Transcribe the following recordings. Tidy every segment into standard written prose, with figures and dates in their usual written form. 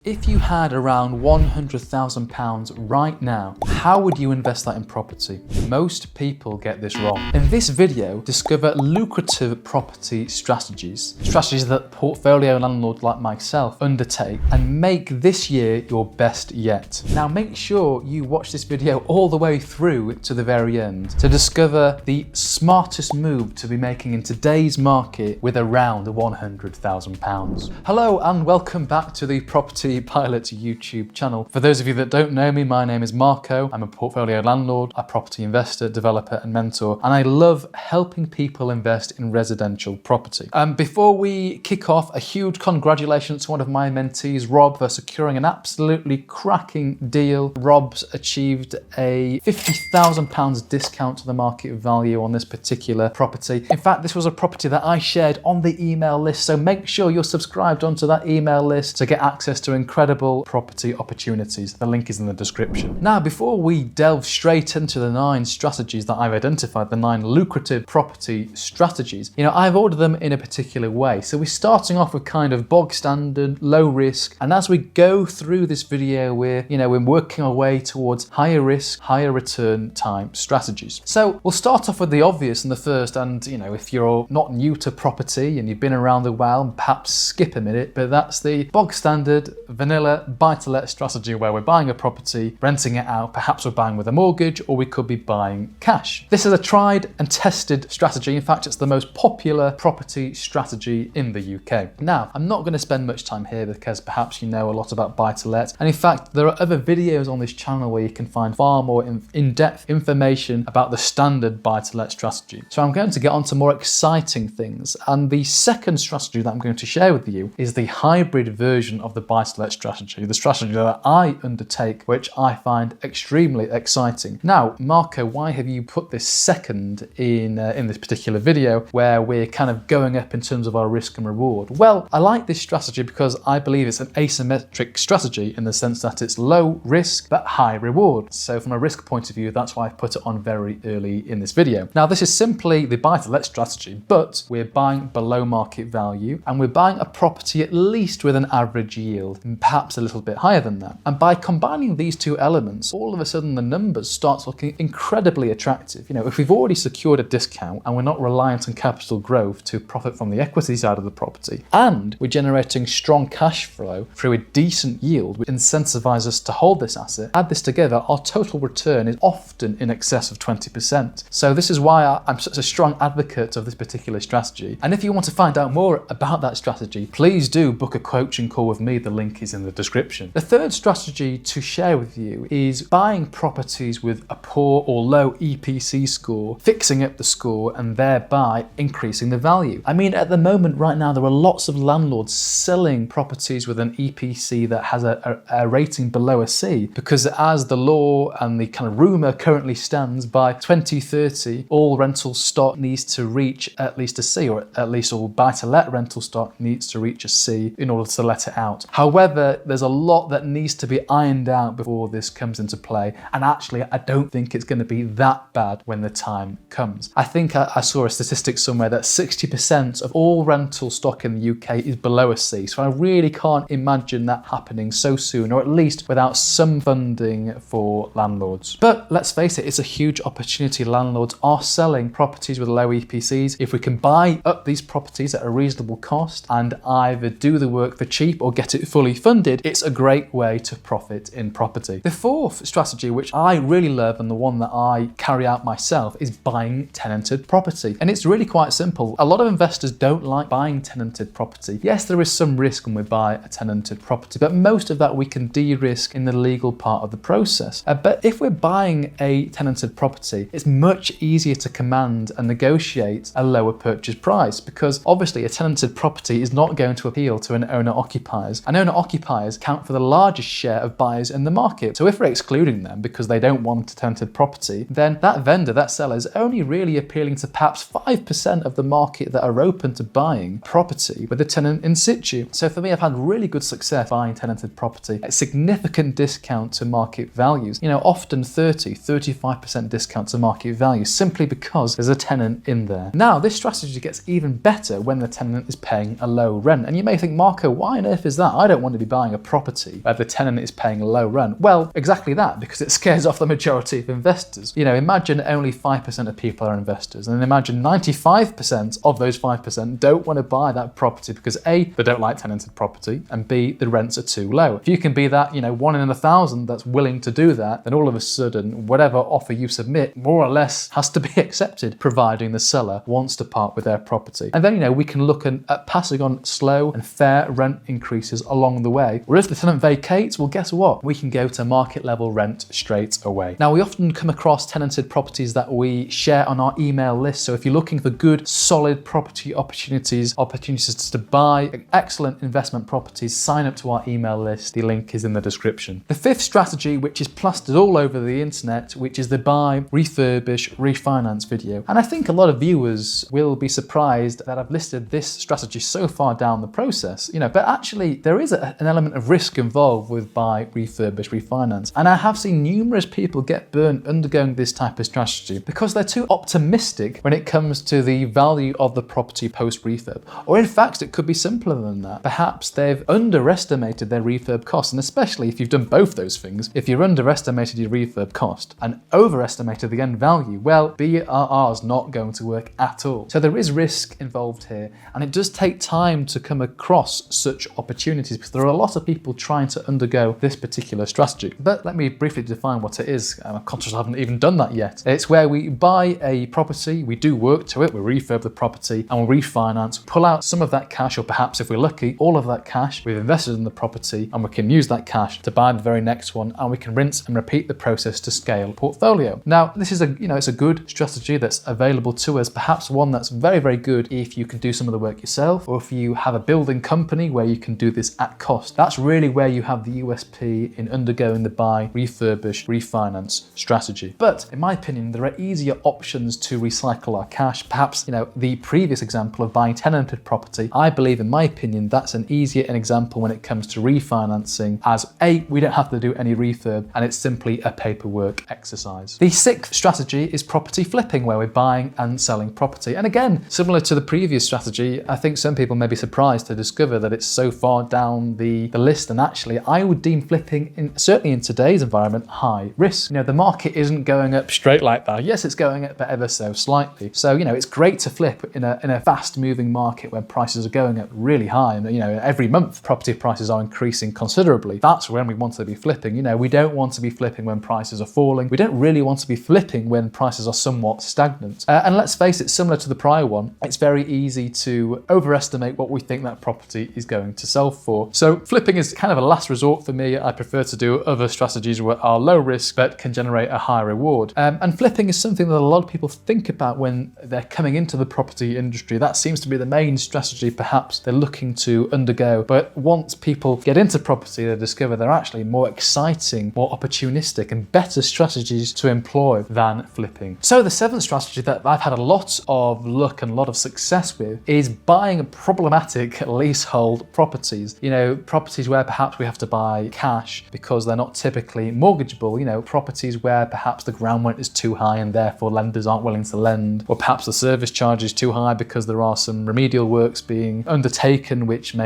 If you had around £100,000 right now, how would you invest that in property? Most people get this wrong. In this video, discover lucrative property strategies that portfolio landlords like myself undertake and make this year your best yet. Now make sure you watch this video all the way through to the very end to discover the smartest move to be making in today's market with around £100,000. Hello and welcome back to the Property Pilot YouTube channel. For those of you that don't know me, my name is Marco. I'm a portfolio landlord, a property investor, developer and mentor, and I love helping people invest in residential property. Before we kick off, a huge congratulations to one of my mentees, Rob, for securing an absolutely cracking deal. Rob's achieved a £50,000 discount to the market value on this particular property. In fact, this was a property that I shared on the email list, so make sure you're subscribed onto that email list to get access to incredible property opportunities. The link is in the description. Now, before we delve straight into the 9 strategies that I've identified, the 9 lucrative property strategies, I've ordered them in a particular way. So we're starting off with kind of bog standard, low risk, and as we go through this video, we're working our way towards higher risk, higher return time strategies. So we'll start off with the obvious and the first, and if you're not new to property and you've been around a while, perhaps skip a minute, but that's the bog standard vanilla buy-to-let strategy where we're buying a property, renting it out, perhaps we're buying with a mortgage, or we could be buying cash. This is a tried and tested strategy. In fact, it's the most popular property strategy in the UK. Now, I'm not going to spend much time here because perhaps you know a lot about buy-to-let, and in fact, there are other videos on this channel where you can find far more in-depth information about the standard buy-to-let strategy. So I'm going to get on to more exciting things, and the second strategy that I'm going to share with you is the hybrid version of the buy-to-let strategy, the strategy that I undertake, which I find extremely exciting. Now, Marco, why have you put this second in this particular video where we're kind of going up in terms of our risk and reward? Well, I like this strategy because I believe it's an asymmetric strategy in the sense that it's low risk but high reward. So from a risk point of view, that's why I've put it on very early in this video. Now, this is simply the buy-to-let strategy, but we're buying below market value and we're buying a property at least with an average yield, perhaps a little bit higher than that. And by combining these two elements, all of a sudden the numbers start looking incredibly attractive. If we've already secured a discount and we're not reliant on capital growth to profit from the equity side of the property, and we're generating strong cash flow through a decent yield, which incentivizes us to hold this asset, add this together, our total return is often in excess of 20%. So this is why I'm such a strong advocate of this particular strategy. And if you want to find out more about that strategy, please do book a coaching call with me. The link is in the description. The third strategy to share with you is buying properties with a poor or low EPC score, fixing up the score and thereby increasing the value. I mean, at the moment right now, there are lots of landlords selling properties with an EPC that has a rating below a C, because as the law and the kind of rumor currently stands, by 2030, all rental stock needs to reach at least a C, or at least all buy-to-let rental stock needs to reach a C in order to let it out. However, there's a lot that needs to be ironed out before this comes into play, and actually I don't think it's going to be that bad when the time comes. I think I saw a statistic somewhere that 60% of all rental stock in the UK is below a C, so I really can't imagine that happening so soon, or at least without some funding for landlords. But let's face it, it's a huge opportunity. Landlords are selling properties with low EPCs. If we can buy up these properties at a reasonable cost and either do the work for cheap or get it fully funded, it's a great way to profit in property. The fourth strategy, which I really love and the one that I carry out myself, is buying tenanted property. And it's really quite simple. A lot of investors don't like buying tenanted property. Yes, there is some risk when we buy a tenanted property, but most of that we can de-risk in the legal part of the process. But if we're buying a tenanted property, it's much easier to command and negotiate a lower purchase price, because obviously a tenanted property is not going to appeal to an owner-occupiers, and owner-occupiers count for the largest share of buyers in the market. So if we're excluding them because they don't want a tenanted property, then that vendor, that seller, is only really appealing to perhaps 5% of the market that are open to buying property with a tenant in situ. So for me, I've had really good success buying tenanted property at significant discount to market values, often 35% discount to market value, simply because there's a tenant in there. Now, this strategy gets even better when the tenant is paying a low rent. And you may think, Marco, why on earth is that? I don't want want to be buying a property where the tenant is paying low rent? Well, exactly that, because it scares off the majority of investors. Imagine only 5% of people are investors, and then imagine 95% of those 5% don't want to buy that property because A, they don't like tenanted property, and B, the rents are too low. If you can be that, 1 in 1,000 that's willing to do that, then all of a sudden, whatever offer you submit more or less has to be accepted, providing the seller wants to part with their property. And then, we can look at passing on slow and fair rent increases along the way. Or if the tenant vacates, well, guess what? We can go to market level rent straight away. Now, we often come across tenanted properties that we share on our email list. So if you're looking for good, solid property opportunities to buy excellent investment properties, sign up to our email list. The link is in the description. The fifth strategy, which is plastered all over the internet, which is the buy, refurbish, refinance video. And I think a lot of viewers will be surprised that I've listed this strategy so far down the process, but actually there is an element of risk involved with buy, refurbish, refinance. And I have seen numerous people get burnt undergoing this type of strategy because they're too optimistic when it comes to the value of the property post refurb. Or in fact, it could be simpler than that. Perhaps they've underestimated their refurb cost, and especially if you've done both those things, if you've underestimated your refurb cost and overestimated the end value, well, BRR is not going to work at all. So there is risk involved here, and it does take time to come across such opportunities because there are a lot of people trying to undergo this particular strategy. But let me briefly define what it is. I'm conscious I haven't even done that yet. It's where we buy a property, we do work to it, we refurb the property and we refinance, pull out some of that cash, or perhaps if we're lucky, all of that cash we've invested in the property, and we can use that cash to buy the very next one, and we can rinse and repeat the process to scale portfolio. Now, this is it's a good strategy that's available to us, perhaps one that's very, very good if you can do some of the work yourself, or if you have a building company where you can do this at cost. That's really where you have the USP in undergoing the buy, refurbish, refinance strategy. But in my opinion, there are easier options to recycle our cash. Perhaps, the previous example of buying tenanted property, I believe, in my opinion, that's an easier example when it comes to refinancing, as A, we don't have to do any refurb and it's simply a paperwork exercise. The sixth strategy is property flipping, where we're buying and selling property. And again, similar to the previous strategy, I think some people may be surprised to discover that it's so far down the list. And actually, I would deem flipping, certainly in today's environment, high risk. The market isn't going up straight like that. Yes, it's going up, but ever so slightly. So, it's great to flip in a fast moving market where prices are going up really high. And, every month property prices are increasing considerably. That's when we want to be flipping. We don't want to be flipping when prices are falling. We don't really want to be flipping when prices are somewhat stagnant. And let's face it, similar to the prior one, it's very easy to overestimate what we think that property is going to sell for. So flipping is kind of a last resort for me. I prefer to do other strategies which are low risk but can generate a high reward. And flipping is something that a lot of people think about when they're coming into the property industry. That seems to be the main strategy perhaps they're looking to undergo. But once people get into property, they discover there are actually more exciting, more opportunistic and better strategies to employ than flipping. So the seventh strategy that I've had a lot of luck and a lot of success with is buying problematic leasehold properties. Properties where perhaps we have to buy cash because they're not typically mortgageable. Properties where perhaps the ground rent is too high and therefore lenders aren't willing to lend, or perhaps the service charge is too high because there are some remedial works being undertaken which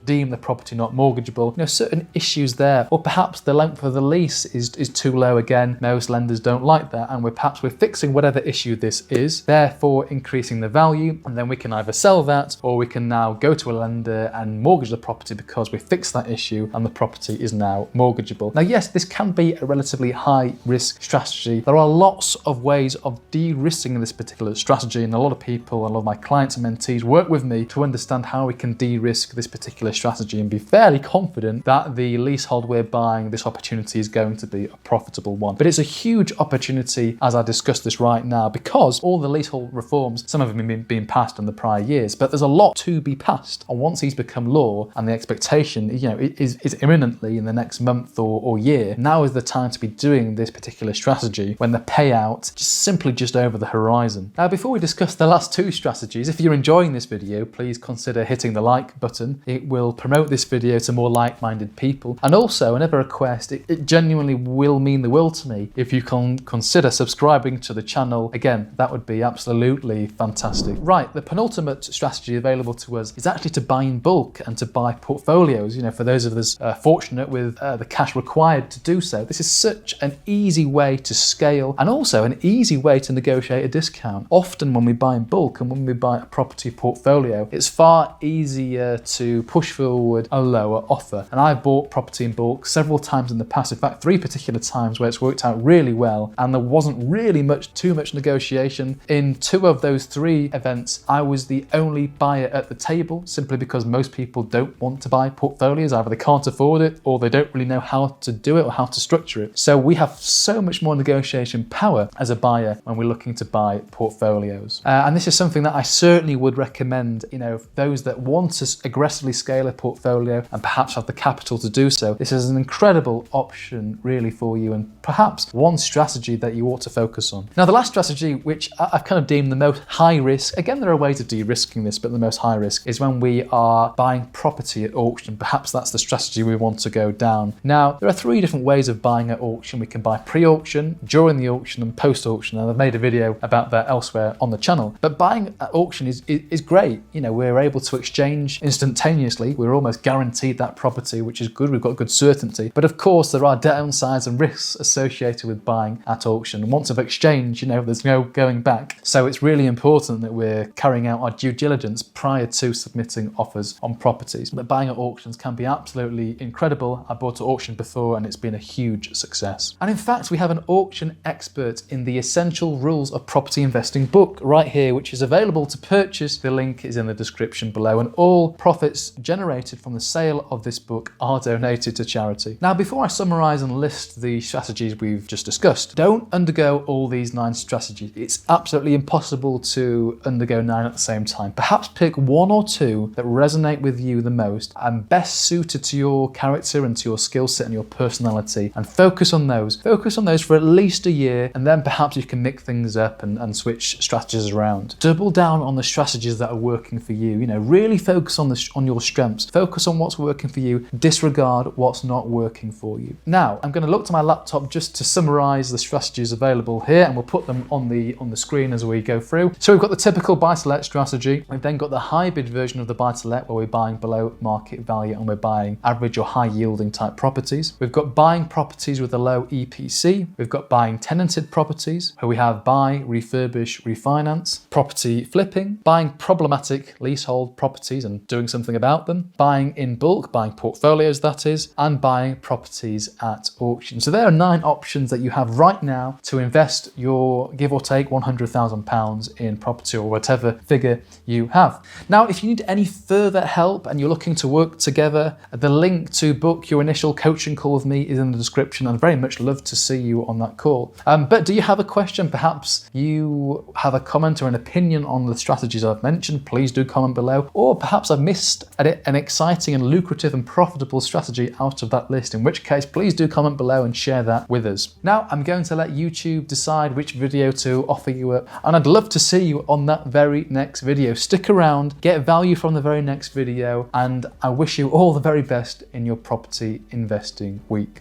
deem the property not mortgageable. Certain issues there, or perhaps the length of the lease is too low. Again, most lenders don't like that, and we're fixing whatever issue this is, therefore increasing the value, and then we can either sell that or we can now go to a lender and mortgage the property because we fixed that issue and the property is now mortgageable. Now, yes, this can be a relatively high risk strategy. There are lots of ways of de-risking this particular strategy, and a lot of people, a lot of my clients and mentees work with me to understand how we can de-risk this particular strategy and be fairly confident that the leasehold we're buying, this opportunity is going to be a profitable one. But it's a huge opportunity as I discuss this right now, because all the leasehold reforms, some of them have been passed in the prior years, but there's a lot to be passed. And once these become law, and the expectation is imminently in the next month or year, now is the time to be doing this particular strategy when the payout is simply just over the horizon. Now, before we discuss the last two strategies, if you're enjoying this video, please consider hitting the like button. It will promote this video to more like-minded people. And also, another request, it genuinely will mean the world to me if you can consider subscribing to the channel. Again, that would be absolutely fantastic. Right, the penultimate strategy available to us is actually to buy in bulk and to buy portfolio portfolios. You know, for those of us fortunate with the cash required to do so, this is such an easy way to scale and also an easy way to negotiate a discount. Often when we buy in bulk and when we buy a property portfolio, it's far easier to push forward a lower offer. And I've bought property in bulk several times in the past, in fact 3 particular times where it's worked out really well and there wasn't really too much negotiation. In 2 of those 3 events, I was the only buyer at the table, simply because most people don't want to buy portfolios. Either they can't afford it or they don't really know how to do it or how to structure it. So we have so much more negotiation power as a buyer when we're looking to buy portfolios. And this is something that I certainly would recommend, you know, those that want to aggressively scale a portfolio and perhaps have the capital to do so. This is an incredible option really for you, and perhaps one strategy that you ought to focus on. Now, the last strategy, which I've kind of deemed the most high risk, again, there are ways of de-risking this, but the most high risk is when we are buying property at auction. Perhaps that's the strategy we want to go down. Now, there are 3 different ways of buying at auction. We can buy pre-auction, during the auction, and post-auction. And I've made a video about that elsewhere on the channel. But buying at auction is great. You know, we're able to exchange instantaneously. We're almost guaranteed that property, which is good. We've got good certainty. But of course, there are downsides and risks associated with buying at auction. And once I've exchanged, you know, there's no going back. So it's really important that we're carrying out our due diligence prior to submitting offers on properties. But buying at auctions can be absolutely incredible. I bought at auction before and it's been a huge success. And in fact, we have an auction expert in the Essential Rules of Property Investing book right here, which is available to purchase. The link is in the description below, and all profits generated from the sale of this book are donated to charity. Now, before I summarize and list the strategies we've just discussed, don't undergo all these 9 strategies. It's absolutely impossible to undergo 9 at the same time. Perhaps pick 1 or 2 that resonate with you the most and best suited to your character and to your skill set and your personality, and focus on those. Focus on those for at least a year, and then perhaps you can mix things up and switch strategies around. Double down on the strategies that are working for you. You know, really focus on your strengths. Focus on what's working for you. Disregard what's not working for you. Now, I'm going to look to my laptop just to summarize the strategies available here, and we'll put them on the screen as we go through. So we've got the typical buy-to-let strategy. We've then got the hybrid version of the buy-to-let, where we're buying below market value and we're buying average or high yielding type properties. We've got buying properties with a low EPC. We've got buying tenanted properties, where we have buy, refurbish, refinance, property flipping, buying problematic leasehold properties and doing something about them, buying in bulk, buying portfolios that is, and buying properties at auction. So there are 9 options that you have right now to invest your, give or take, £100,000 in property or whatever figure you have. Now, if you need any further help and you're looking to work together, the link to book your initial coaching call with me is in the description. I'd very much love to see you on that call. But do you have a question? Perhaps you have a comment or an opinion on the strategies I've mentioned. Please do comment below. Or perhaps I've missed an exciting and lucrative and profitable strategy out of that list, in which case please do comment below and share that with us. Now, I'm going to let YouTube decide which video to offer you up, and I'd love to see you on that very next video. Stick around, get value from the very next video, and I wish you all the very best in your property investing week.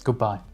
Goodbye.